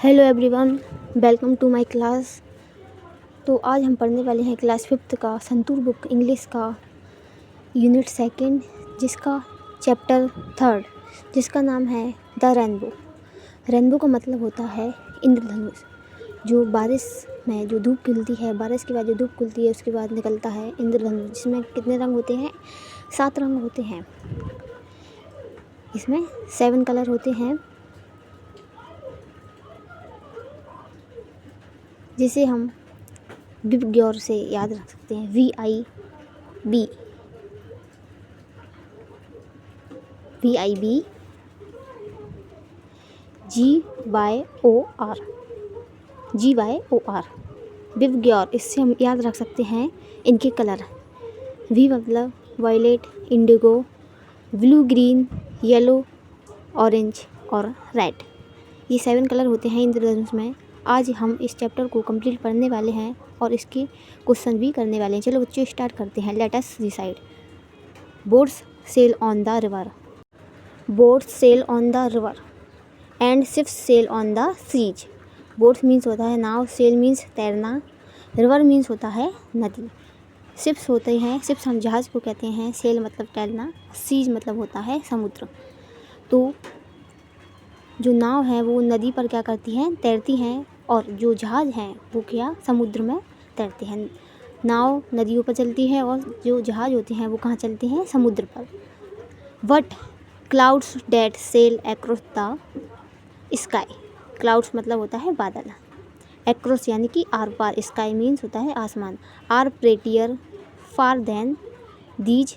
Hello everyone, welcome to my class. तो आज हम पढ़ने वाले हैं क्लास 5th का संतूर बुक इंग्लिश का यूनिट 2 जिसका चैप्टर 3 जिसका नाम है द रेनबो। रेनबो का मतलब होता है इंद्रधनुष। जो बारिश में जो धूप खिलती है, बारिश के बाद जो धूप खुलती है उसके बाद निकलता है इंद्रधनुष, जिसमें कितने रंग होते हैं? 7 रंग होते हैं। इसमें 7 कलर होते हैं, जिसे हम बिग गौर से याद रख सकते हैं। VIB GYOR बिग गौर। इससे हम याद रख सकते हैं इनके कलर। V मतलब violet, indigo, blue, green, yellow, orange और रेड। ये 7 कलर होते हैं इंद्रधनुष में। आज हम इस चैप्टर को कंप्लीट पढ़ने वाले हैं और इसके क्वेश्चन भी करने वाले हैं। चलो बच्चों स्टार्ट करते हैं। Let us decide. Boats sail on the river. Boats sail on the river and ships sail on the seas. Boats means होता है नाव, सेल मीन्स तैरना, रिवर मीन्स होता है नदी, शिप्स होते हैं, शिप्स हम जहाज़ को कहते हैं, सेल मतलब तैरना, सीज मतलब होता है समुद्र। तो जो नाव है वो नदी पर क्या करती हैं? तैरती हैं, और जो जहाज़ हैं वो क्या समुद्र में तैरते हैं। नाव नदियों पर चलती है और जो जहाज़ होते हैं वो कहाँ चलते हैं? समुद्र पर। What clouds that sail across the sky. Clouds मतलब होता है बादल, एक्रॉस यानी कि आर पार, स्काई मीन्स होता है आसमान। Are prettier far than these.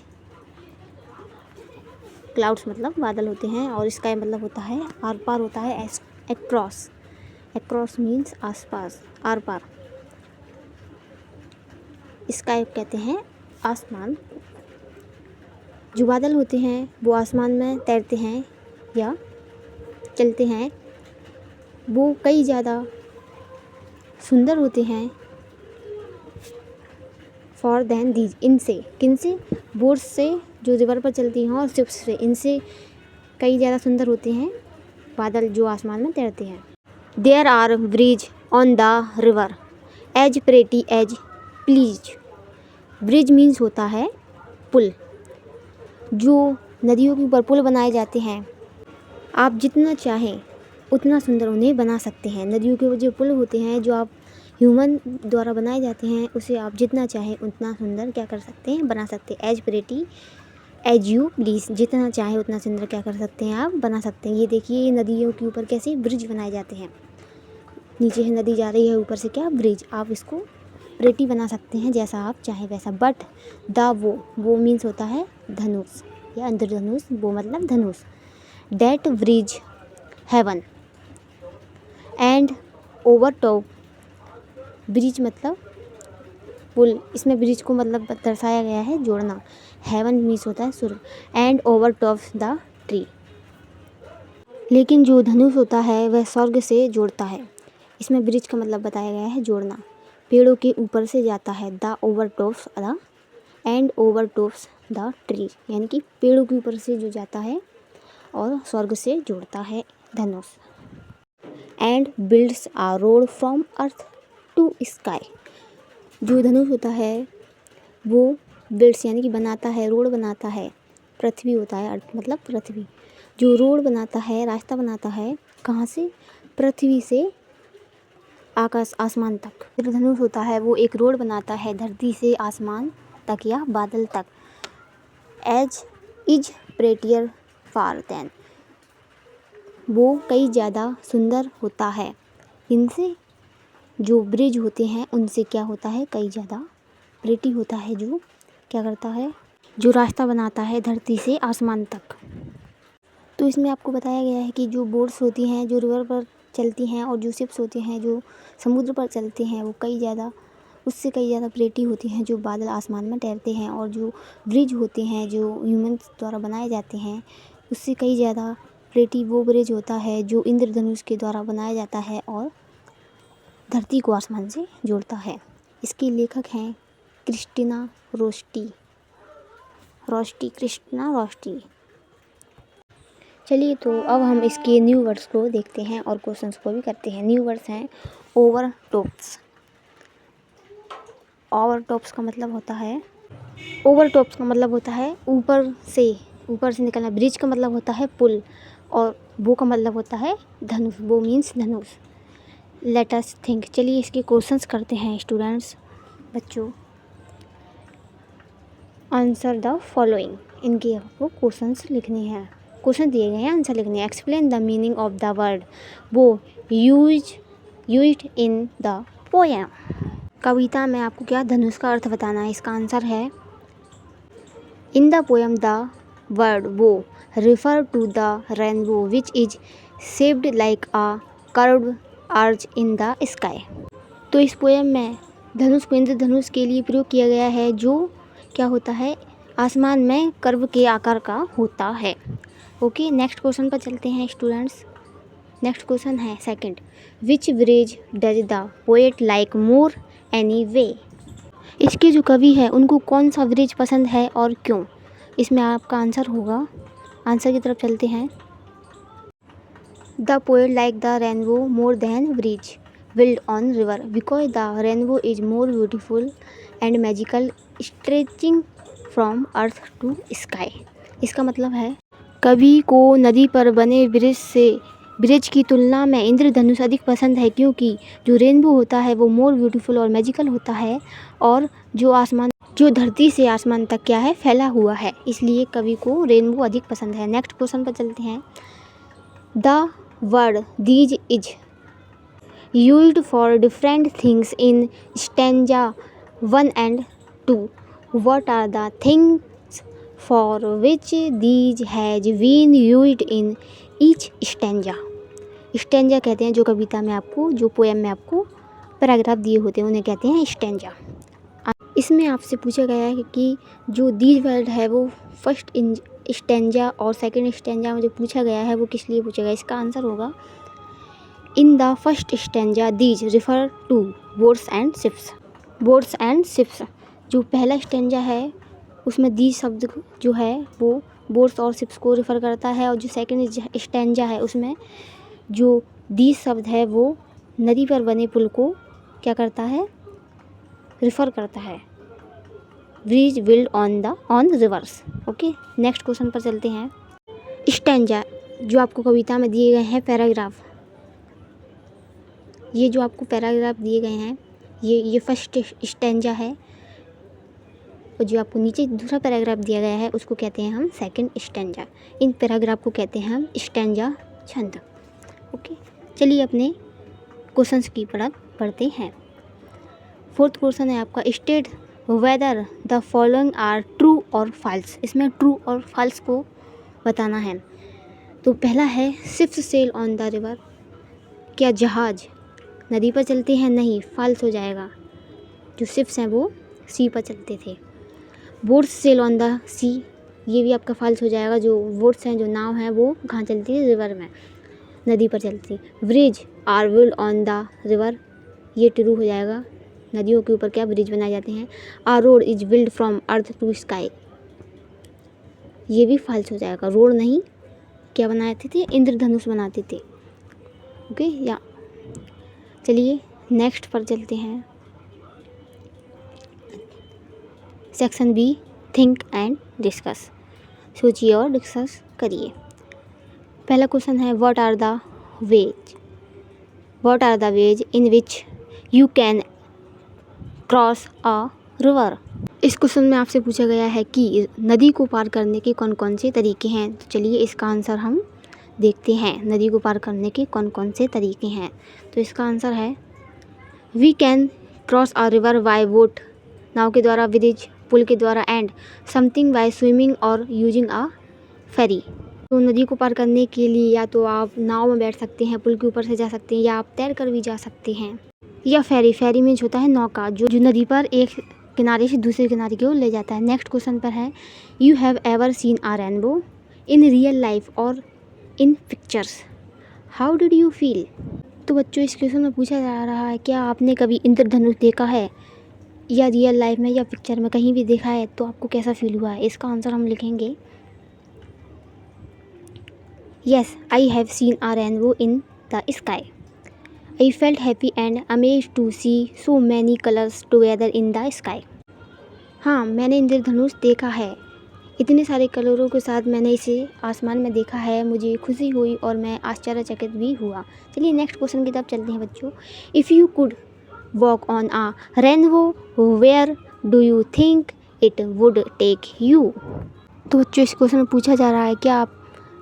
Clouds मतलब बादल होते हैं और स्काई मतलब होता है आर पार, होता है एक्रॉस। एक्रॉस मीन्स आस पास, आर पार। स्काई कहते हैं आसमान। जो बादल होते हैं वो आसमान में तैरते हैं या चलते हैं, वो कई ज़्यादा सुंदर होते हैं। फॉर देन दीज, इनसे, किनसे? बोट्स से जो रिवर पर चलती हैं और शिप्स से, इनसे कई ज़्यादा सुंदर होते हैं बादल जो आसमान में तैरते हैं। There are bridge on the river as pretty as please. Bridge means होता है पुल। जो नदियों के ऊपर पुल बनाए जाते हैं, आप जितना चाहें उतना सुंदर उन्हें बना सकते हैं। नदियों के जो पुल होते हैं जो आप ह्यूमन द्वारा बनाए जाते हैं, उसे आप जितना चाहें उतना सुंदर क्या कर सकते हैं? बना सकते हैं। As pretty as you please, जितना चाहे उतना सुंदर क्या कर सकते हैं? आप बना सकते हैं। ये देखिए, ये नदियों के ऊपर कैसे ब्रिज बनाए जाते हैं। नीचे से नदी जा रही है, ऊपर से क्या? ब्रिज। आप इसको प्रेटी बना सकते हैं जैसा आप चाहें वैसा। बट द वो मीन्स होता है धनुष या इंद्रधनुष, वो मतलब धनुष। That bridge heaven and over top. Bridge मतलब पुल, इसमें ब्रिज को मतलब दर्शाया गया है जोड़ना। हेवन मीन्स होता है स्वर्ग, and over top the tree. लेकिन जो धनुष होता है वह स्वर्ग से जोड़ता है। इसमें ब्रिज का मतलब बताया गया है जोड़ना। पेड़ों के ऊपर से जाता है। The over tops the end over tops the tree, यानी कि पेड़ों के ऊपर से जो जाता है और स्वर्ग से जोड़ता है धनुष। And builds a road from earth to sky. जो धनुष होता है वो बिल्ड्स यानी कि बनाता है, रोड बनाता है। पृथ्वी होता है, अर्थ मतलब पृथ्वी। जो रोड बनाता है, रास्ता बनाता है, कहाँ से? पृथ्वी से आकाश, आसमान तक। जो धनुष होता है वो एक रोड बनाता है धरती से आसमान तक या बादल तक। एज इज प्रेटियर फार देन, वो कई ज़्यादा सुंदर होता है। इनसे जो ब्रिज होते हैं उनसे क्या होता है? कई ज़्यादा प्रेटी होता है, जो क्या करता है? जो रास्ता बनाता है धरती से आसमान तक। तो इसमें आपको बताया गया है कि जो बोट्स होती हैं जो रिवर पर चलती हैं और जो शिप्स होते हैं जो समुद्र पर चलते हैं, वो उससे कई ज़्यादा प्रेटी होती हैं जो बादल आसमान में तैरते हैं। और जो ब्रिज होते हैं जो ह्यूमन्स द्वारा बनाए जाते हैं, उससे कई ज़्यादा प्रेटी वो ब्रिज होता है जो इंद्रधनुष के द्वारा बनाया जाता है और धरती को आसमान से जोड़ता है। इसके लेखक हैं क्रिस्टिना रोस्टी। क्रिस्टिना रोस्टी। चलिए तो अब हम इसके न्यू वर्ड्स को देखते हैं और क्वेश्चंस को भी करते हैं। न्यू वर्ड्स हैं ओवर टॉप्स। ओवर टॉप्स का मतलब होता है ऊपर से निकलना। ब्रिज का मतलब होता है पुल और बो का मतलब होता है धनुष। बो मीन्स धनुष। Let us think. चलिए इसके क्वेश्चंस करते हैं स्टूडेंट्स, बच्चों। Answer the following. इनके आपको क्वेश्चंस लिखने हैं। क्वेश्चन दिए गए हैं, आंसर लिखने हैं। Explain the meaning of the word वो यूज्ड इन द पोएम। कविता में आपको क्या धनुष का अर्थ बताना है। इसका आंसर है in the poem the word वो refer to the rainbow which is shaped like a curved arch in the sky। तो इस पोएम में धनुष को इंद्रधनुष के लिए प्रयोग किया गया है, जो क्या होता है, आसमान में कर्व के आकार का होता है। ओके, नेक्स्ट क्वेश्चन पर चलते हैं स्टूडेंट्स। नेक्स्ट क्वेश्चन है second. Which bridge does the poet like more any way. इसके जो कवि है उनको कौन सा ब्रिज पसंद है और क्यों। इसमें आपका आंसर होगा। आंसर की तरफ चलते हैं। The poet like the rainbow more than bridge build on river because the rainbow is more beautiful and magical stretching from earth to sky. इसका मतलब है कवि को नदी पर बने ब्रिज की तुलना में इंद्रधनुष अधिक पसंद है, क्योंकि जो रेनबो होता है वो मोर ब्यूटीफुल और मैजिकल होता है और जो धरती से आसमान तक क्या है, फैला हुआ है, इसलिए कवि को रेनबो अधिक पसंद है। नेक्स्ट क्वेश्चन पर चलते हैं। The word these is used for different things in stanza 1 and 2। What are the things for which these has been used in each stanza. Stanza कहते हैं जो कविता में आपको, जो पोएम में आपको पैराग्राफ दिए होते हैं उन्हें कहते हैं स्टैंजा। इसमें आपसे पूछा गया है कि जो दीज वर्ड है वो फर्स्ट स्टैंजा और सेकंड स्टैंजा में जो पूछा गया है वो किस लिए पूछा गया। इसका आंसर होगा in the first stanza these refer to boats and ships. Boats and ships जो पहला स्टैंजा है उसमें दीज शब्द जो है वो बोट्स और शिप्स को रिफ़र करता है, और जो सेकंड स्टैंजा है उसमें जो दीज शब्द है वो नदी पर बने पुल को क्या करता है, रिफ़र करता है। Bridge build on reverse. Okay, next question पर चलते हैं। स्टैंजा जो आपको कविता में दिए गए हैं पैराग्राफ, ये जो आपको पैराग्राफ दिए गए हैं ये फर्स्ट स्टैंजा है, और जो आपको नीचे दूसरा पैराग्राफ दिया गया है उसको कहते हैं हम सेकंड स्टैंजा। इन पैराग्राफ को कहते हैं हम स्टैंजा छंद। ओके, चलिए अपने क्वेश्चंस की पढ़ते हैं। फोर्थ क्वेश्चन है आपका state whether the following are true और फॉल्स। इसमें ट्रू और फॉल्स को बताना है। तो पहला है ships sail on the river. क्या जहाज नदी पर चलते हैं? नहीं, फॉल्स हो जाएगा। जो शिप्स हैं वो सी पर चलते थे। बोट्स सेल ऑन द सी, ये भी आपका फॉल्स हो जाएगा। जो बोट्स हैं, जो नाव हैं, वो कहाँ चलती है? रिवर में, नदी पर चलती है। Bridge are build on the river, ये ट्रू हो जाएगा। नदियों के ऊपर क्या ब्रिज बनाए जाते हैं। Are road is build from earth to sky, ये भी फॉल्स हो जाएगा। रोड नहीं, क्या बनाते थे? इंद्रधनुष बनाते थे। ओके, या चलिए नेक्स्ट पर चलते हैं। Section B, think and discuss. सोचिए और डिस्कस करिए। पहला क्वेश्चन है what are the ways in which you can cross a river. इस क्वेश्चन में आपसे पूछा गया है कि नदी को पार करने के कौन कौन से तरीके हैं। तो चलिए इसका आंसर हम देखते हैं। नदी को पार करने के कौन कौन से तरीके हैं। तो इसका आंसर है we can cross a river by boat, नाव के द्वारा, ब्रिज पुल के द्वारा, एंड समथिंग बाय स्विमिंग और यूजिंग अ फेरी। तो नदी को पार करने के लिए या तो आप नाव में बैठ सकते हैं, पुल के ऊपर से जा सकते हैं, या आप तैर कर भी जा सकते हैं, या फेरी मीन्स होता है नौका, जो नदी पर एक किनारे से दूसरे किनारे की ओर ले जाता है। नेक्स्ट क्वेश्चन पर है you have ever seen a rainbow in real life और in pictures, how did you feel. तो बच्चों इस क्वेश्चन में पूछा जा रहा है क्या आपने कभी इंद्रधनुष देखा है, या रियल लाइफ में या पिक्चर में कहीं भी देखा है, तो आपको कैसा फील हुआ है। इसका आंसर हम लिखेंगे Yes, I have seen a rainbow in the sky. I felt happy and amazed to see so many colors together in the sky. हाँ, मैंने इंद्रधनुष देखा है। इतने सारे कलरों के साथ मैंने इसे आसमान में देखा है। मुझे खुशी हुई और मैं आश्चर्यचकित भी हुआ। चलिए नेक्स्ट क्वेश्चन की तरफ चलते हैं बच्चों। If you could walk on a rainbow where do you think it would take you. तो बच्चों इस क्वेश्चन में पूछा जा रहा है कि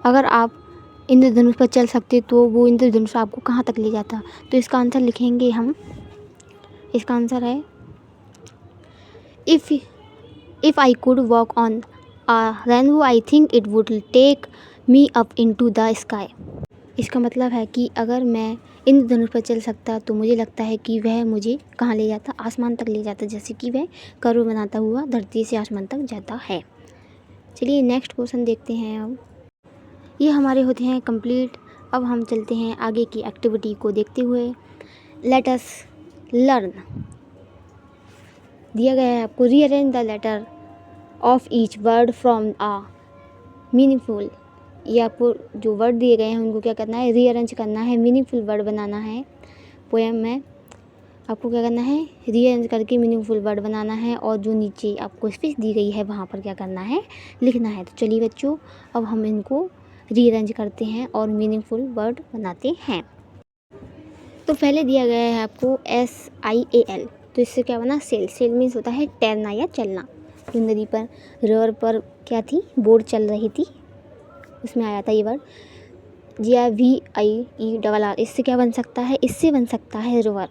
अगर आप इंद्रधनुष पर चल सकते तो वो इंद्रधनुष आपको कहाँ तक ले जाता। तो इसका आंसर लिखेंगे हम। इसका आंसर है if I could walk on a rainbow I think it would take me up into the sky। इसका मतलब है कि अगर मैं इंद्रधनुष पर चल सकता तो मुझे लगता है कि वह मुझे कहाँ ले जाता, आसमान तक ले जाता, जैसे कि वह कर्व बनाता हुआ धरती से आसमान तक जाता है। चलिए नेक्स्ट क्वेश्चन देखते हैं। अब ये हमारे होते हैं कंप्लीट। अब हम चलते हैं आगे की एक्टिविटी को देखते हुए। Let us learn. दिया गया है आपको rearrange the letter of each word from a meaningful. ये आपको जो वर्ड दिए गए हैं उनको क्या करना है, रीअरेंज करना है, मीनिंगफुल वर्ड बनाना है। पोएम में आपको क्या करना है, रीअरेंज करके मीनिंगफुल वर्ड बनाना है और जो नीचे आपको स्पेस दी गई है वहाँ पर क्या करना है, लिखना है। तो चलिए बच्चों अब हम इनको रीअरेंज करते हैं और मीनिंगफुल वर्ड बनाते हैं। तो पहले दिया गया है आपको SIAL। तो इससे क्या बना, सेल। सेल मीन्स होता है तैरना या चलना। जो नदी पर, रिवर पर क्या थी, बोट चल रही थी, उसमें आया था ये वर्ड। GIVER। इससे क्या बन सकता है, इससे बन सकता है रिवर।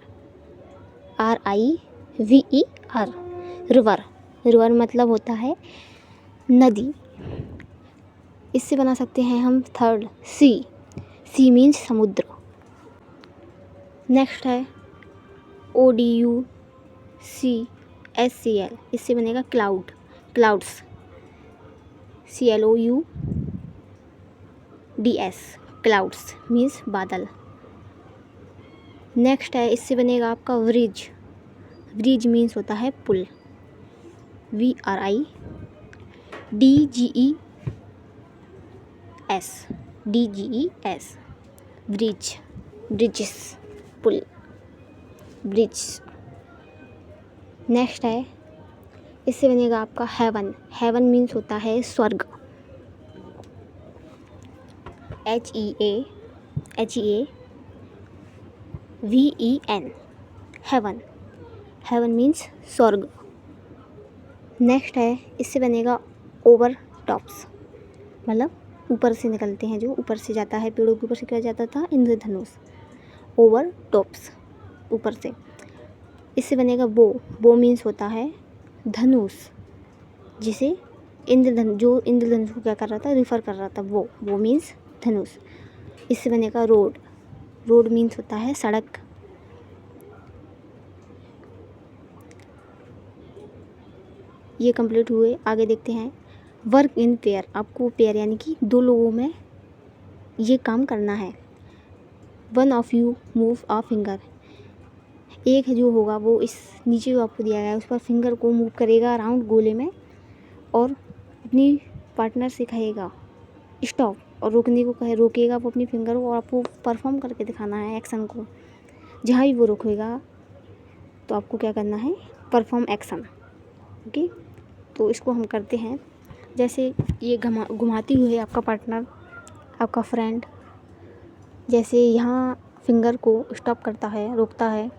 RIVER river. रिवर मतलब होता है नदी। इससे बना सकते हैं हम थर्ड सी। सी मीन्स समुद्र। नेक्स्ट है ODUCSCL। इससे बनेगा cloud, clouds. CLOUDS clouds means बादल। नेक्स्ट है इससे बनेगा आपका ब्रिज। ब्रिज मीन्स होता है पुल। DGES ब्रिज, ब्रिजेस, पुल, ब्रिज। नेक्स्ट है इससे बनेगा आपका हेवन। हेवन मीन्स होता है स्वर्ग। HEAVEN heaven. हेवन मीन्स स्वर्ग। नेक्स्ट है इससे बनेगा ओवर टॉप्स, मतलब ऊपर से निकलते हैं, जो ऊपर से जाता है, पेड़ों के ऊपर से क्या जाता था, इंद्रधनुष। ओवर टॉप्स ऊपर से। इससे बनेगा बो। बो मीन्स होता है धनुष, जिसे जो इंद्रधनुष को क्या कर रहा था, रिफ़र कर रहा था। वो मीन्स धनुष। इससे बनेगा रोड। रोड मीन्स होता है सड़क। ये कंप्लीट हुए। आगे देखते हैं वर्क इन पेयर। आपको पेयर यानी कि दो लोगों में ये काम करना है। One of you move a finger. एक जो होगा वो इस नीचे जो आपको दिया गया है उस पर फिंगर को मूव करेगा अराउंड गोले में और अपनी पार्टनर से कहेगा स्टॉप, और रोकने को रोकेगा वो अपनी फिंगर को, और आपको परफॉर्म करके दिखाना है एक्शन को। जहाँ भी वो रोकेगा तो आपको क्या करना है, परफॉर्म एक्शन। ओके, तो इसको हम करते हैं। जैसे ये घुमाती हुई है आपका पार्टनर, आपका फ्रेंड, जैसे यहाँ फिंगर को स्टॉप करता है, रोकता है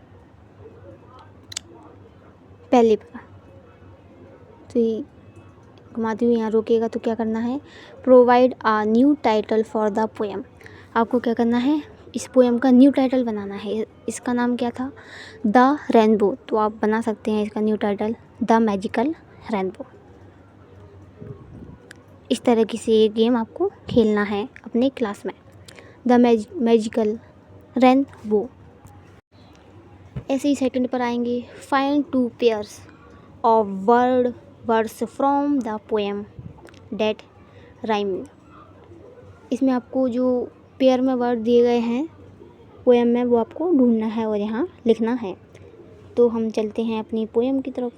पहले पर, तो ये घुमाती हुई यहाँ रोकेगा तो क्या करना है, provide a new title for the poem. आपको क्या करना है, इस पोएम का न्यू टाइटल बनाना है। इसका नाम क्या था, द रेनबो। तो आप बना सकते हैं इसका new title the magical rainbow. इस तरीके से ये गेम आपको खेलना है अपने क्लास में, द मैजिकल रेनबो। ऐसे ही सेकंड पर आएंगे, find two pairs of words from the poem that rhyme. इसमें आपको जो पेयर में वर्ड दिए गए हैं पोएम में वो आपको ढूंढना है और यहाँ लिखना है। तो हम चलते हैं अपनी पोएम की तरफ।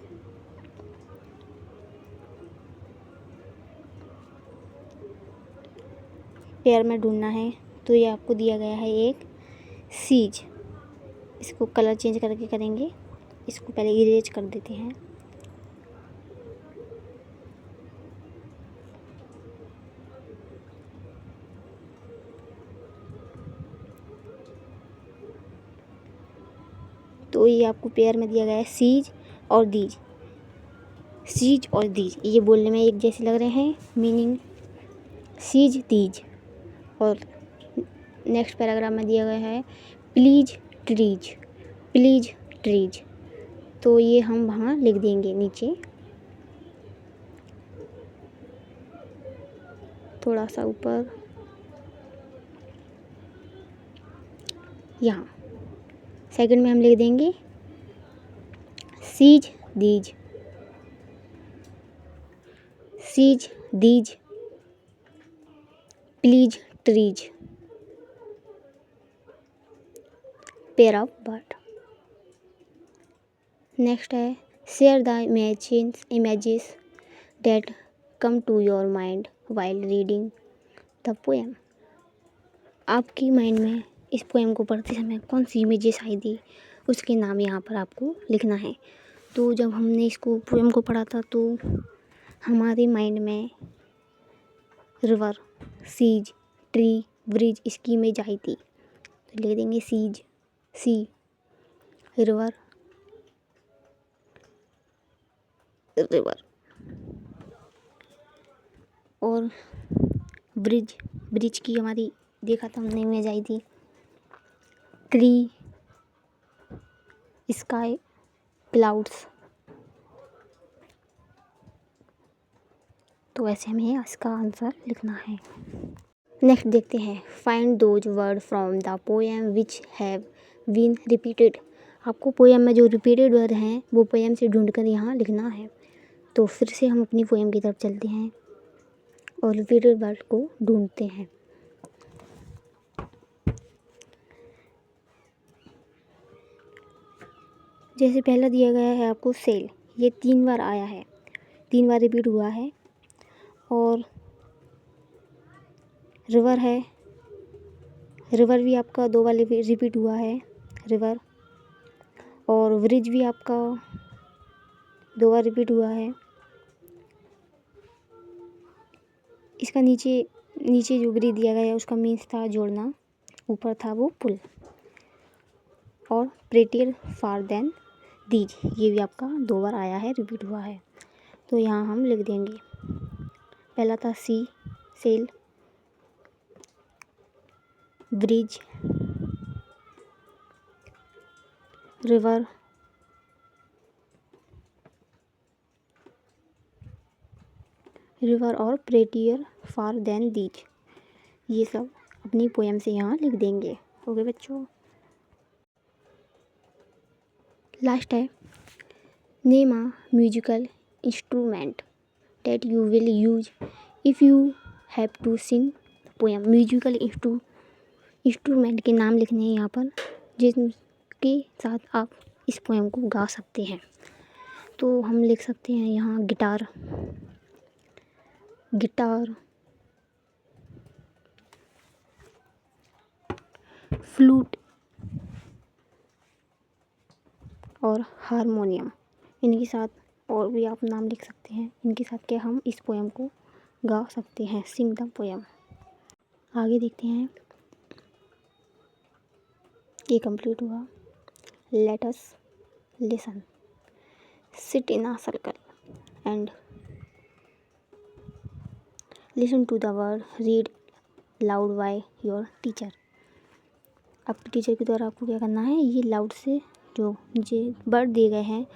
पेयर में ढूंढना है तो ये आपको दिया गया है एक सीज। इसको कलर चेंज करके करेंगे। इसको पहले इरेज कर देते हैं। तो ये आपको पेयर में दिया गया है सीज और दीज। सीज और दीज ये बोलने में एक जैसे लग रहे हैं, मीनिंग सीज दीज। और नेक्स्ट पैराग्राफ में दिया गया है प्लीज ट्रीज, प्लीज ट्रीज। तो ये हम वहाँ लिख देंगे नीचे, थोड़ा सा ऊपर यहाँ। सेकंड में हम लिख देंगे seas these, seas these please trees, pair of bird. Next है share the images that come to your mind while reading the poem. आपकी माइंड में इस पोएम को पढ़ते समय कौन सी इमेजेस आई थी, उसके नाम यहाँ पर आपको लिखना है। तो जब हमने इसको पोएम को पढ़ा था तो हमारे माइंड में रिवर, सीज, ट्री, ब्रिज इसकी इमेज आई थी। तो लिख देंगे सीज, सी, रिवर, रिवर। और ब्रिज, ब्रिज की हमारी देखा था हमने इमेज आई थी। Tree, sky, clouds. तो ऐसे हमें इसका आंसर लिखना है। नेक्स्ट देखते हैं find those word from the poem which have been repeated. आपको पोएम में जो रिपीटेड वर्ड हैं वो पोएम से ढूंढकर यहाँ लिखना है। तो फिर से हम अपनी पोएम की तरफ चलते हैं और रिपीटेड वर्ड को ढूंढते हैं। जैसे पहला दिया गया है आपको सेल, ये 3 बार आया है, 3 बार रिपीट हुआ है। और रिवर है, रिवर भी आपका 2 बार रिपीट हुआ है, रिवर। और ब्रिज भी आपका 2 बार रिपीट हुआ है। इसका नीचे जो ब्रिज दिया गया है उसका मीन्स था जोड़ना, ऊपर था वो पुल। और प्रेटियर फार देन दीज ये भी आपका 2 बार आया है, रिपीट हुआ है। तो यहाँ हम लिख देंगे, पहला था सी, सेल, ब्रिज, रिवर, रिवर और प्रेटियर फार देन दीज। ये सब अपनी पोएम से यहाँ लिख देंगे। ओके बच्चों। लास्ट है name a musical instrument that you will use if you have to sing poem. Musical instrument के नाम लिखने हैं यहाँ पर जिसके साथ आप इस पोएम को गा सकते हैं। तो हम लिख सकते हैं यहाँ गिटार, गिटार, फ्लूट और हारमोनियम। इनके साथ और भी आप नाम लिख सकते हैं, इनके साथ क्या हम इस पोएम को गा सकते हैं, सिंग द पोएम। आगे देखते हैं, ये कंप्लीट हुआ। Let us listen, sit in a circle and listen to the word read loud by your teacher. आपके टीचर के द्वारा आपको क्या करना है, ये लाउड से जो नीचे वर्ड दिए गए हैं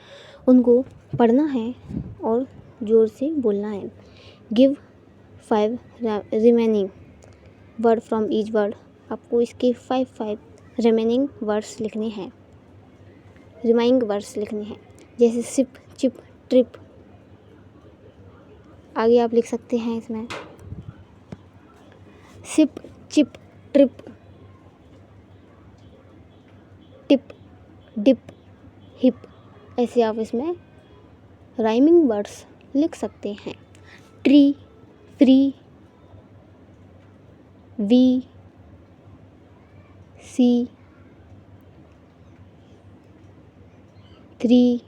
उनको पढ़ना है और ज़ोर से बोलना है। Give 5 remaining word from each word. आपको इसके 5 रिमेनिंग वर्ड्स लिखने हैं, रिमाइंग वर्ड्स लिखने हैं। जैसे सिप, चिप, ट्रिप। आगे आप लिख सकते हैं इसमें sip, chip, trip, tip, dip, hip. ऐसे आप इसमें राइमिंग वर्ड्स लिख सकते हैं। Tree, free, we see 3।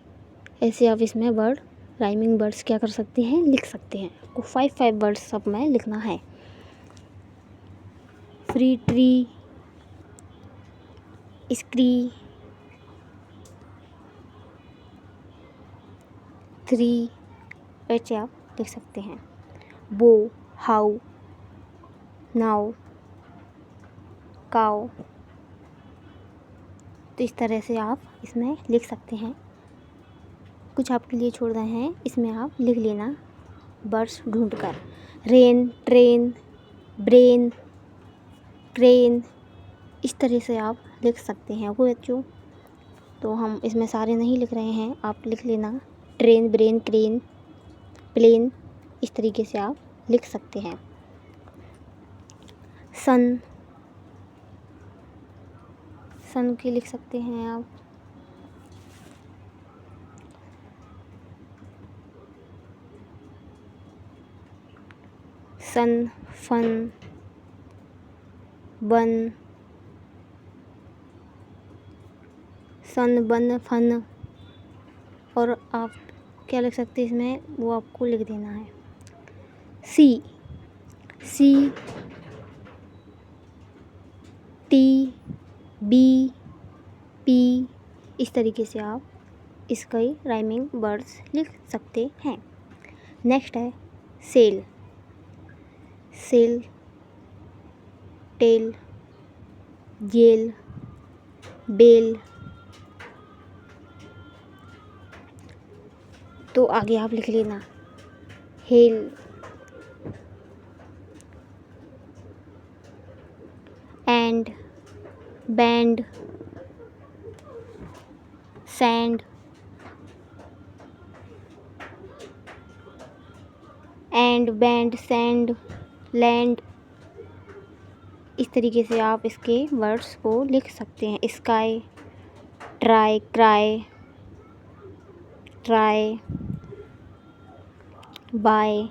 ऐसे आप इसमें वर्ड राइमिंग वर्ड्स क्या कर सकते हैं, लिख सकते हैं। आपको 5 वर्ड्स सब में लिखना है। फ्री ट्री, स्क्री, 3 ऐसे आप लिख सकते हैं। बो, हाउ, नाउ, काउ। तो इस तरह से आप इसमें लिख सकते हैं। कुछ आपके लिए छोड़ रहे हैं, इसमें आप लिख लेना वर्ड्स ढूंढकर। Rain, train, brain, crane. इस तरह से आप लिख सकते हैं वो बच्चों। तो हम इसमें सारे नहीं लिख रहे हैं, आप लिख लेना ट्रेन, ब्रेन, क्रेन, प्लेन। इस तरीके से आप लिख सकते हैं। सन, सन के लिख सकते हैं आप। सन, फन, बन, सन, बन, फन। और आप क्या लिख सकते हैं इसमें, वो आपको लिख देना है। सी, सी, टी, बी, पी। इस तरीके से आप इसका ही राइमिंग वर्ड्स लिख सकते हैं। नेक्स्ट है sail, sale, tail, jail, bell. तो आगे आप लिख लेना hail, end, band, sand, end, band, sand, land. इस तरीके से आप इसके वर्ड्स को लिख सकते हैं। Sky, try, cry, try, buy,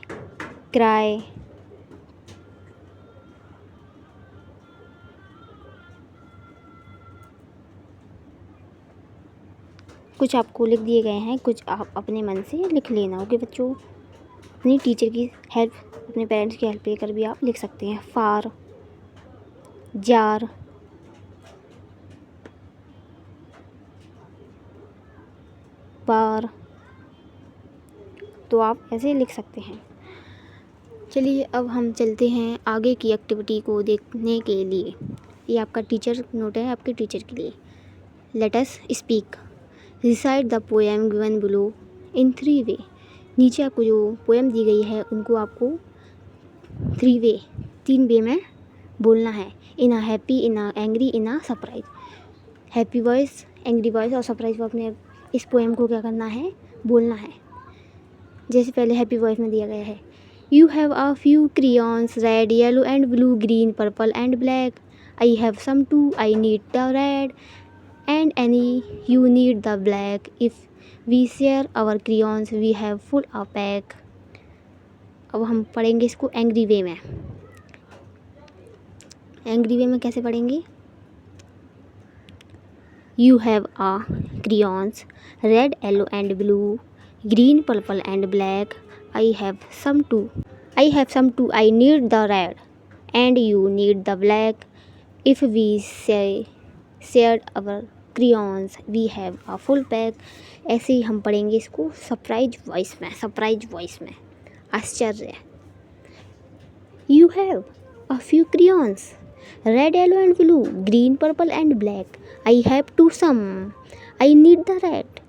cry. कुछ आपको लिख दिए गए हैं, कुछ आप अपने मन से लिख लेना। ओके बच्चों, अपनी टीचर की हेल्प, अपने पेरेंट्स की हेल्प लेकर भी आप लिख सकते हैं। फार, जार, बार। तो आप ऐसे लिख सकते हैं। चलिए अब हम चलते हैं आगे की एक्टिविटी को देखने के लिए। ये आपका टीचर नोट है, आपके टीचर के लिए। Let us speak, recite the poem given below in 3 वे। नीचे आपको जो पोएम दी गई है उनको आपको 3 वे में बोलना है। In a happy, in a angry, in a surprise. Happy voice, angry voice और सरप्राइज वॉइस में इस पोएम को क्या करना है, बोलना है। जैसे पहले हैप्पी वॉइस में दिया गया है, you have a few crayons, red, yellow and blue, green, purple and black. I have some too, I need the red and any you need the black. If we share our crayons we have full a pack. अब हम पढ़ेंगे इसको angry वे में। Angry वे में कैसे पढ़ेंगे, you have a crayons, red, yellow and blue, green, purple and black. I have some too, I need the red and you need the black. If we shared our crayons we have a full pack. ऐसे ही हम पढ़ेंगे इसको surprise voice में, आश्चर्य। You have a few crayons, red, yellow and blue, green, purple and black. I have too some, I need the red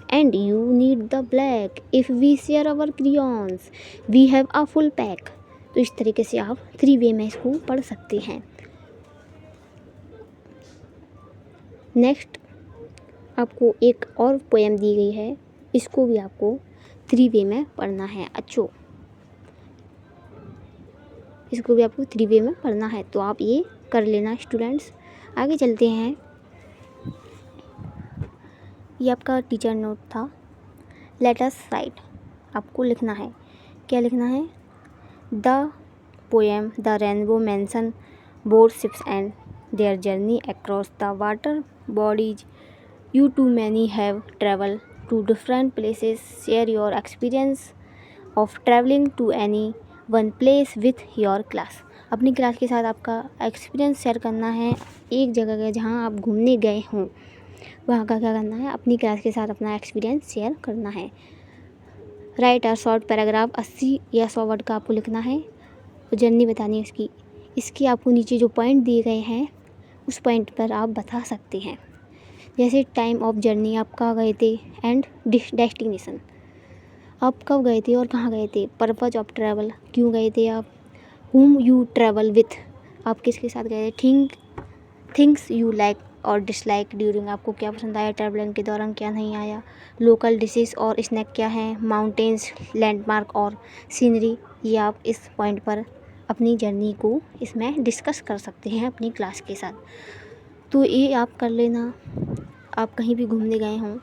and you need the black. If we share our crayons we have a full pack. तो इस तरीके से आप 3 वे में इसको पढ़ सकते हैं। नेक्स्ट आपको एक और पोएम दी गई है, इसको भी आपको 3 वे में पढ़ना है। अच्छो, इसको भी आपको 3 वे में पढ़ना है, तो आप ये कर लेना स्टूडेंट्स। आगे चलते हैं। ये आपका टीचर नोट था। लेट अस राइट, आपको लिखना है। क्या लिखना है, the poem the rainbow mention boat ships and their journey across the water bodies. You too many have traveled to different places. Share your experience of traveling to any one place with your class. अपनी class के साथ आपका experience share करना है एक जगह का जहाँ आप घूमने गए हों, वहाँ का क्या करना है, अपनी क्लास के साथ अपना एक्सपीरियंस शेयर करना है। राइट अ शॉर्ट पैराग्राफ, 80 या 100 वर्ड का आपको लिखना है, जर्नी बतानी है उसकी। इसके आपको नीचे जो पॉइंट दिए गए हैं उस पॉइंट पर आप बता सकते हैं। जैसे टाइम ऑफ जर्नी, आप कहाँ गए थे, एंड डेस्टिनेशन, आप कब गए थे और कहाँ गए थे। पर्पज ऑफ ट्रैवल, क्यों गए थे आप। whom यू ट्रैवल विथ, आप किसके साथ गए थे। थिंग्स यू लाइक और डिसलाइक ड्यूरिंग, आपको क्या पसंद आया ट्रैवलिंग के दौरान, क्या नहीं आया। लोकल डिशेस और स्नैक क्या हैं। माउंटेन्स, लैंडमार्क और सीनरी, ये आप इस पॉइंट पर अपनी जर्नी को इसमें डिस्कस कर सकते हैं अपनी क्लास के साथ। तो ये आप कर लेना, आप कहीं भी घूमने गए हों।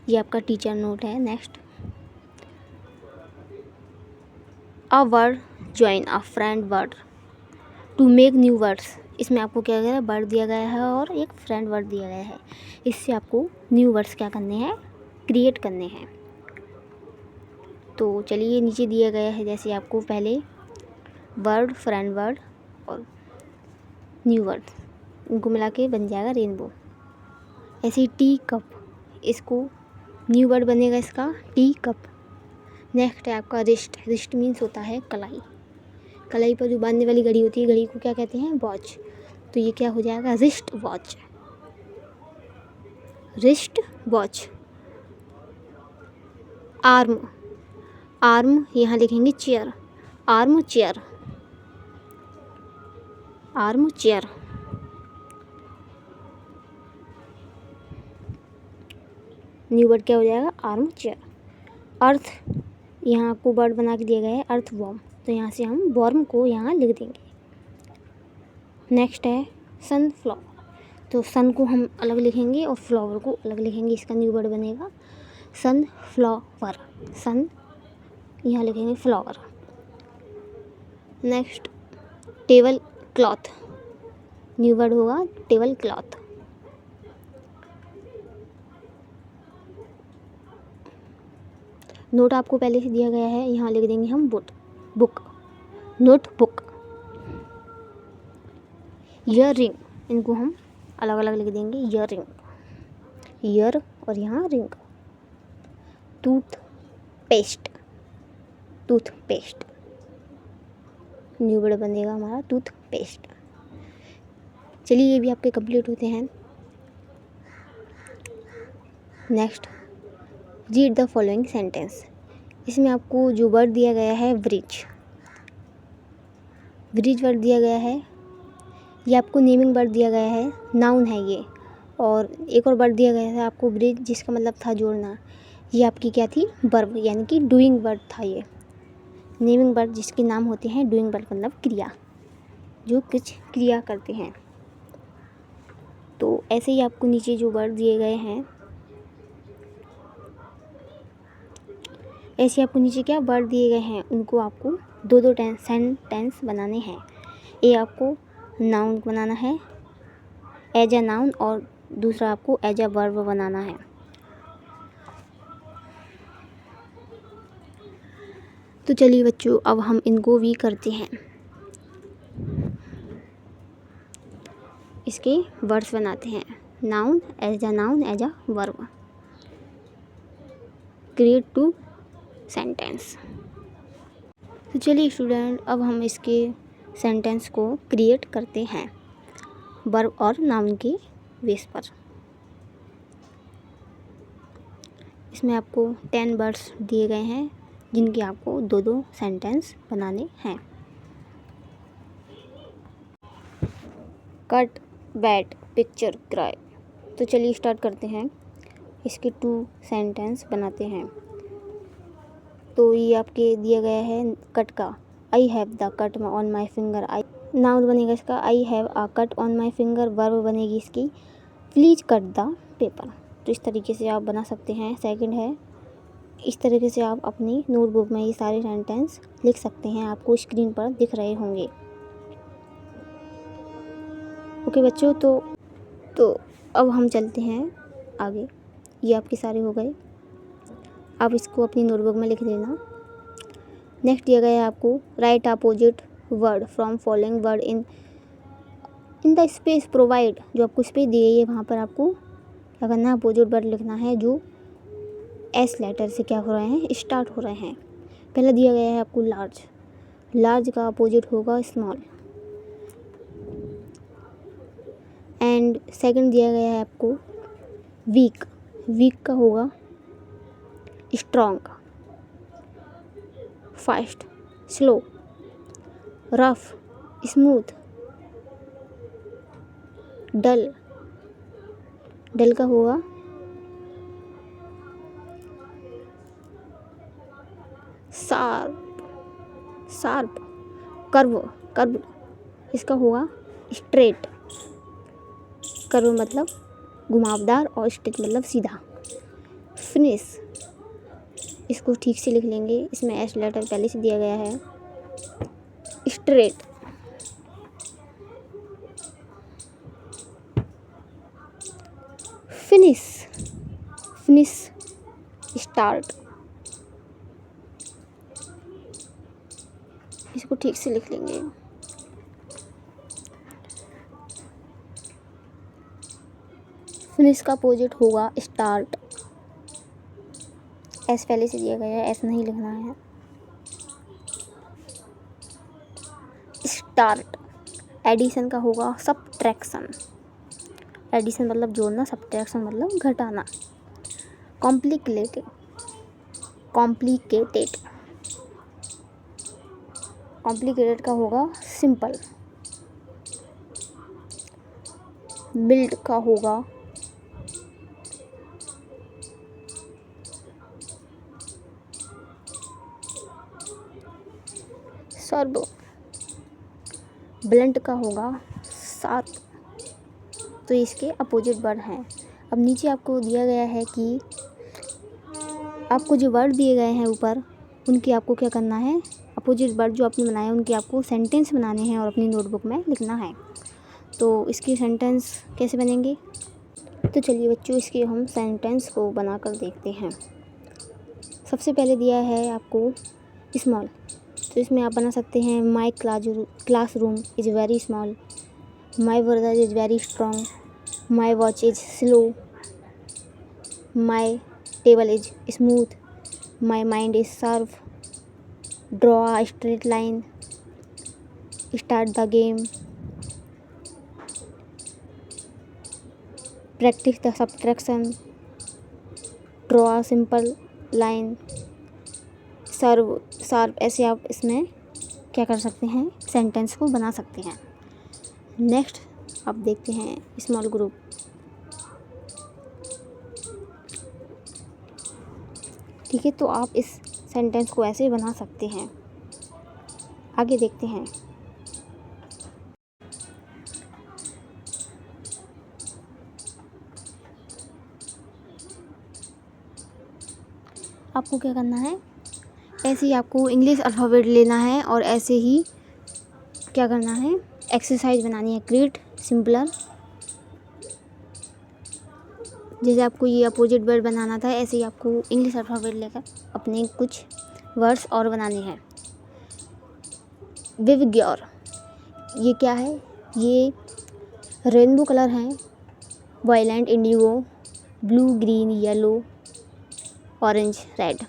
ये आपका टीचर नोट है। Next, a word join a friend word to make new words, इसमें आपको क्या गया है, वर्ड दिया गया है और एक फ्रेंड वर्ड दिया गया है। इससे आपको न्यू वर्ड्स क्या करने हैं, क्रिएट करने हैं। तो चलिए नीचे दिया गया है, जैसे आपको पहले वर्ड, फ्रेंड वर्ड और न्यू वर्ड, इनको मिला के बन जाएगा रेनबो। ऐसे टी कप, इसको न्यू वर्ड बनेगा इसका टी कप। नेक्स्ट है आपका रिस्ट, रिस्ट मीन्स होता है कलाई, कलाई पर जो बांधने वाली घड़ी होती है, घड़ी को क्या कहते हैं, वॉच। तो ये क्या हो जाएगा, wrist watch, wrist watch. Arm, arm यहाँ लिखेंगे chair, arm chair, arm chair. New word क्या हो जाएगा, आर्म चेयर। अर्थ, यहाँ आपको वर्ड बना के दिया गया है अर्थ वॉर्म, तो यहाँ से हम वॉर्म को यहाँ लिख देंगे। नेक्स्ट है सनफ्लावर, तो सन को हम अलग लिखेंगे और फ्लावर को अलग लिखेंगे, इसका न्यू वर्ड बनेगा सनफ्लावर, सन यहाँ लिखेंगे flower. Next table cloth, new word होगा टेबल क्लॉथ। नोट आपको पहले से दिया गया है, यहाँ लिख देंगे हम book, note book. Ear ring, इनको हम अलग अलग लिख देंगे, ईयर रिंग, ईयर और यहाँ ring. Tooth paste, tooth paste, new word बनेगा हमारा टूथ पेस्ट। चलिए ये भी आपके कंप्लीट होते हैं। Next, read the following sentence, इसमें आपको जो वर्ड दिया गया है ब्रिज, ब्रिज वर्ड दिया गया है। ये आपको नेमिंग वर्ड दिया गया है, नाउन है ये। और एक और वर्ड दिया गया है आपको ब्रिज, जिसका मतलब था जोड़ना। ये आपकी क्या थी, वर्ब, यानी कि डूइंग वर्ड था ये। नेमिंग वर्ड जिसके नाम होते हैं, डूइंग वर्ड मतलब क्रिया, जो कुछ क्रिया करते हैं। तो ऐसे ही आपको नीचे जो वर्ड दिए गए हैं, ऐसे आपको नीचे क्या वर्ड दिए गए हैं, उनको आपको दो दो सेंटेंस बनाने हैं। ये आपको नाउन बनाना है एज अ नाउन और दूसरा आपको एज अ वर्ब बनाना है। तो चलिए बच्चों, अब हम इनको भी करते हैं। इसके वर्ड्स बनाते हैं, noun as a verb, create two sentence. तो चलिए स्टूडेंट, अब हम इसके सेंटेंस को क्रिएट करते हैं वर्ब और नाउन के बेस पर। इसमें आपको 10 वर्ड्स दिए गए हैं, जिनके आपको दो दो सेंटेंस बनाने हैं। Cut, bat, picture, cry. तो चलिए स्टार्ट करते हैं, इसके 2 सेंटेंस बनाते हैं। तो ये आपके दिया गया है कट का, I have the cut on my finger. I noun बनेगा इसका, I have a cut on my finger. Verb बनेगी इसकी, प्लीज़ कट द पेपर। तो इस तरीके से आप बना सकते हैं। सेकंड है इस तरीके से आप अपनी नोटबुक में ये सारे सेंटेंस लिख सकते हैं, आपको स्क्रीन पर दिख रहे होंगे। ओके बच्चों, तो अब हम चलते हैं आगे। ये आपके सारे हो गए, आप इसको अपनी नोटबुक में लिख लेना। नेक्स्ट दिया गया है आपको, right opposite word from following word in the space provide. जो आपको स्पेस दी गई है वहाँ पर आपको क्या करना है, अपोजिट वर्ड लिखना है जो एस लेटर से क्या हो रहे हैं, स्टार्ट हो रहे हैं। पहला दिया गया है आपको लार्ज, लार्ज का अपोजिट होगा स्मॉल। एंड सेकंड दिया गया है आपको वीक, वीक का होगा strong. Fast, slow, rough, smooth, dull, dull का होगा शार्प, शार्प, कर्व, कर्व इसका होगा स्ट्रेट, कर्व मतलब घुमावदार और स्ट्रेट मतलब सीधा। फिनिश, इसको ठीक से लिख लेंगे, इसमें एस लेटर पहले से दिया गया है। स्ट्रेट, फिनिश, फिनिश, स्टार्ट, इसको ठीक से लिख लेंगे। फिनिश का अपोजिट होगा स्टार्ट, एस पहले से दिया गया है, एस नहीं लिखना है। स्टार्ट, एडिशन का होगा सबट्रैक्शन, एडिशन मतलब जोड़ना, सबट्रैक्शन मतलब घटाना। कॉम्प्लिकेटेड, कॉम्प्लिकेटेड, कॉम्प्लिकेटेड का होगा सिंपल। बिल्ड का होगा सर्ब, ब्लंट का होगा शार्प। तो इसके अपोजिट वर्ड हैं। अब नीचे आपको दिया गया है कि आपको जो वर्ड दिए गए हैं ऊपर, उनकी आपको क्या करना है, अपोजिट वर्ड जो आपने बनाए उनके आपको सेंटेंस बनाने हैं और अपनी नोटबुक में लिखना है। तो इसके सेंटेंस कैसे बनेंगे, तो चलिए बच्चों इसके हम सेंटेंस को बनाकर देखते हैं। सबसे पहले दिया है आपको स्मॉल, तो इसमें आप बना सकते हैं my classroom is very small, my brother is very strong, my watch is slow, my table is smooth, my mind is sharp, draw a straight line, start the game, practise the subtraction, draw a simple line, serve, sharp. ऐसे आप इसमें क्या कर सकते हैं, sentence को बना सकते हैं। नेक्स्ट आप देखते हैं स्मॉल ग्रुप। ठीक है, तो आप इस सेंटेंस को ऐसे बना सकते हैं। आगे देखते हैं। आपको क्या करना है, ऐसे ही आपको इंग्लिश अल्फ़ाबेट लेना है और ऐसे ही क्या करना है, एक्सरसाइज बनानी है, क्रिएट सिंपलर। जैसे आपको ये अपोजिट वर्ड बनाना था, ऐसे ही आपको इंग्लिश अल्फ़ाबेट लेकर अपने कुछ वर्ड्स और बनाने हैं। विवग्योर, ये क्या है, ये रेनबो कलर हैं, violet, indigo, blue, green, yellow, orange, red.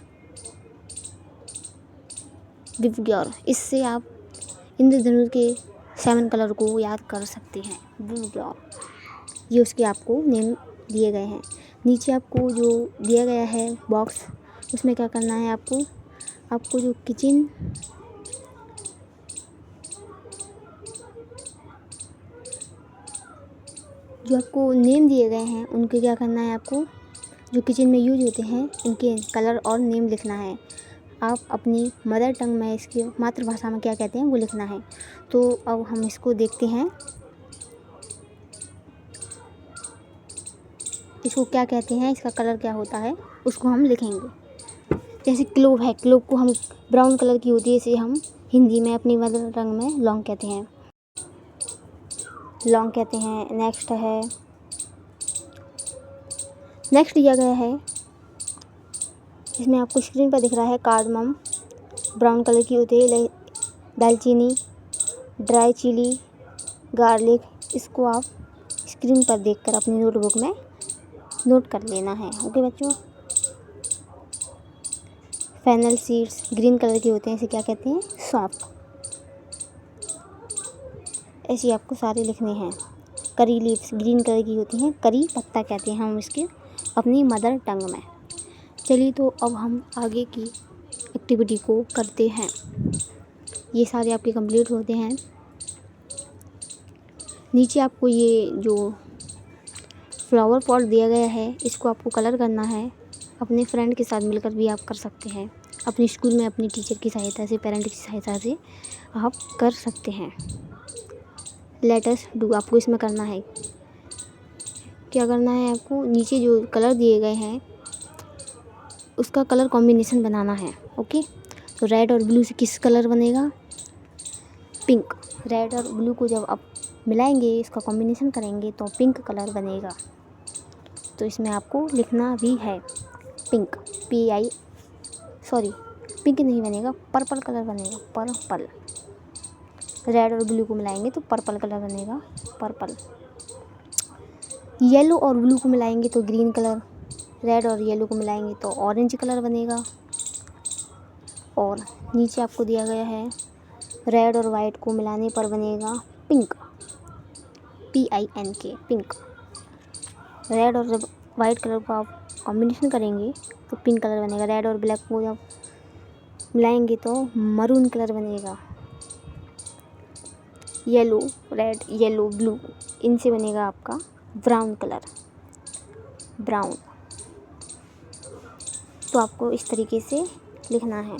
विवग्योर, इससे आप इंद्रधनुष के 7 कलर को याद कर सकते हैं। विवग्योर, ये उसके आपको नेम दिए गए हैं। नीचे आपको जो दिया गया है बॉक्स, उसमें क्या करना है आपको जो किचन जो आपको नेम दिए गए हैं उनके क्या करना है, आपको जो किचन में यूज होते हैं उनके कलर और नेम लिखना है। आप अपनी मदर टंग में, इसकी मातृभाषा में क्या कहते हैं वो लिखना है। तो अब हम इसको देखते हैं, इसको क्या कहते हैं, इसका कलर क्या होता है, उसको हम लिखेंगे। जैसे क्लोव है, क्लोव को हम ब्राउन कलर की होती है, इसे हम हिंदी में अपनी मदर टंग में लौंग कहते हैं, लौंग कहते हैं। नेक्स्ट दिया गया है, इसमें आपको स्क्रीन पर दिख रहा है कार्डमम, ब्राउन कलर की होती है। दालचीनी, ड्राई चिली, गार्लिक, इसको आप स्क्रीन पर देखकर अपनी नोटबुक में नोट कर लेना है। ओके बच्चों। फेनल सीड्स ग्रीन कलर के होते हैं, इसे क्या कहते हैं? सौंफ। ऐसे आपको सारे लिखने हैं। करी लीव्स ग्रीन कलर की होती हैं, करी पत्ता कहते हैं हम इसके अपनी मदर टंग में। चलिए तो अब हम आगे की एक्टिविटी को करते हैं। ये सारे आपके कंप्लीट होते हैं। नीचे आपको ये जो फ्लावर पॉट दिया गया है, इसको आपको कलर करना है। अपने फ्रेंड के साथ मिलकर भी आप कर सकते हैं। अपने स्कूल में अपनी टीचर की सहायता से, पेरेंट की सहायता से आप कर सकते हैं। लेट अस डू, आपको इसमें करना है, क्या करना है आपको, नीचे जो कलर दिए गए हैं उसका कलर कॉम्बिनेशन बनाना है। ओके, तो रेड और ब्लू से किस कलर बनेगा? पिंक। रेड और ब्लू को जब आप मिलाएंगे, इसका कॉम्बिनेशन करेंगे तो पिंक कलर बनेगा। तो इसमें आपको लिखना भी है पिंक, पिंक नहीं बनेगा, पर्पल कलर बनेगा, पर्पल। रेड और ब्लू को मिलाएंगे तो पर्पल कलर बनेगा, पर्पल। येलो और ब्लू को मिलाएंगे तो ग्रीन कलर, रेड और येलो को मिलाएंगे तो ऑरेंज कलर बनेगा। और नीचे आपको दिया गया है रेड और वाइट को मिलाने पर बनेगा पिंक, PINK, पिंक। रेड और वाइट कलर को आप कॉम्बिनेशन करेंगे तो पिंक कलर बनेगा। रेड और ब्लैक को जब मिलाएंगे तो मरून कलर बनेगा। येलो, रेड, येलो, ब्लू, इनसे बनेगा आपका ब्राउन कलर, ब्राउन। तो आपको इस तरीके से लिखना है।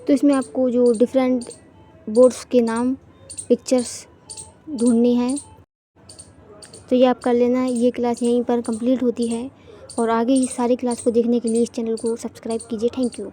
तो इसमें आपको जो डिफरेंट बोर्ड्स के नाम, पिक्चर्स ढूंढनी है, तो ये आप कर लेना है। ये क्लास यहीं पर कंप्लीट होती है और आगे ही सारी क्लास को देखने के लिए इस चैनल को सब्सक्राइब कीजिए। Thank you.